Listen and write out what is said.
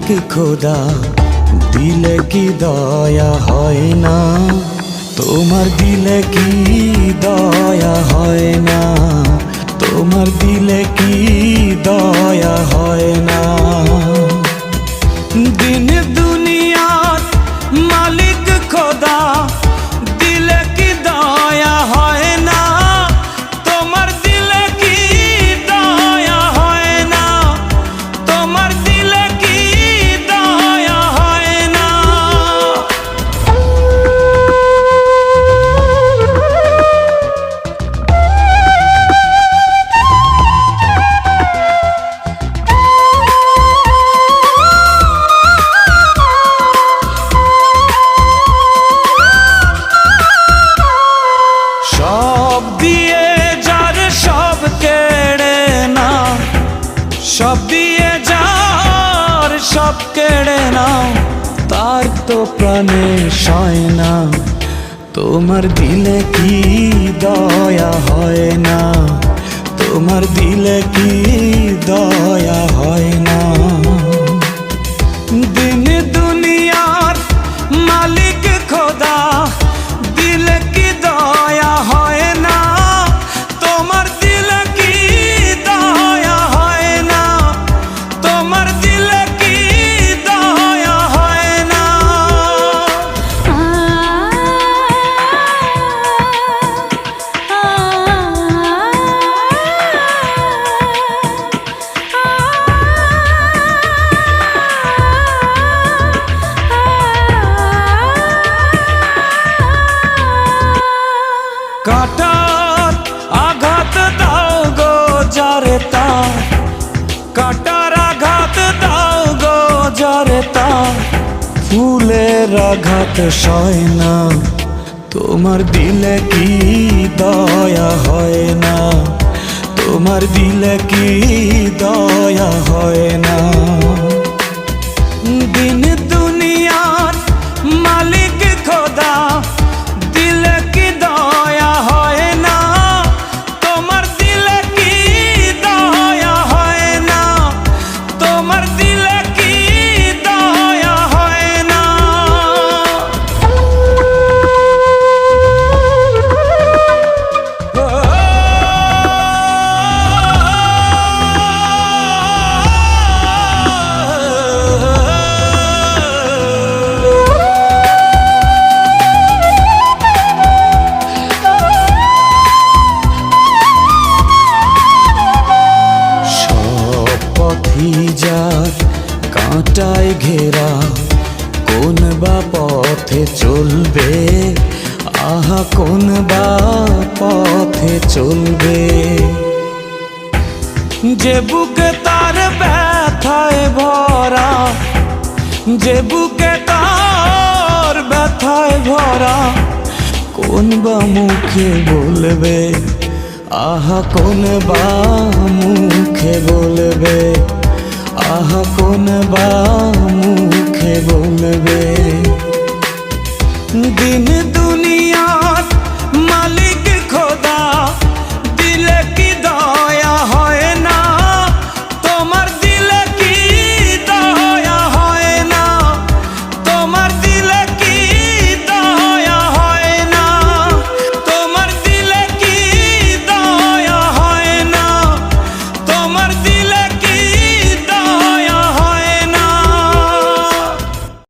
খোদা দিলে কি দয়া হয় না? তোমার দিলে কি দয়া হয় না? তোমার দিলে কি দয়া হয় না? দিন দুনিয়ার মালিক খোদা দিলে কি দয়া হয় না? তোমার দিলে কি দয়া হয় না? তোমার দিলে কি দয়া হয় না? সব দিয়ে যার সব কেড়ে না, সব দিয়ে যার সব কেড়ে না, তার তো প্রাণে সয় না। তোমার দিলে কি দয়া হয় না? তোমার দিলে কি দয়া হয় না? দিন দুনিয়ার মালিক খোদা দিলে কি দয়া হয় না? তোমার দিলে কি দয়া হয় না? তোমার দিলে কি দয়া হয় না? কাটার আঘাত দাও গো যারে তার, কাটার আঘাত দাও গো যারে তার, ফুলের আঘাত সয় না। তোমার দিলে কি দয়া হয় না? তোমার দিলে কি দয়া হয় না? দিন দুনিয়ার মালিক খোদা দিলে কি দয়া হয় না? তোমার দিলে কি দয়া হয় না? তোমার দিলে কি দয়া হয় না? যার কাঁটায় ঘেরা কোন বা পথে চলবে? আহা কোন বা পথে চলবে? যে বুকে তার ব্যথায় ভরা, যে বুকে তার ব্যথায় ভরা, কোন বা মুখে বলবে? আহা কোন বা মুখে বলবে? আহা কোন বা মুখে বলবে? দিন দুনিয়ার মালিক খোদা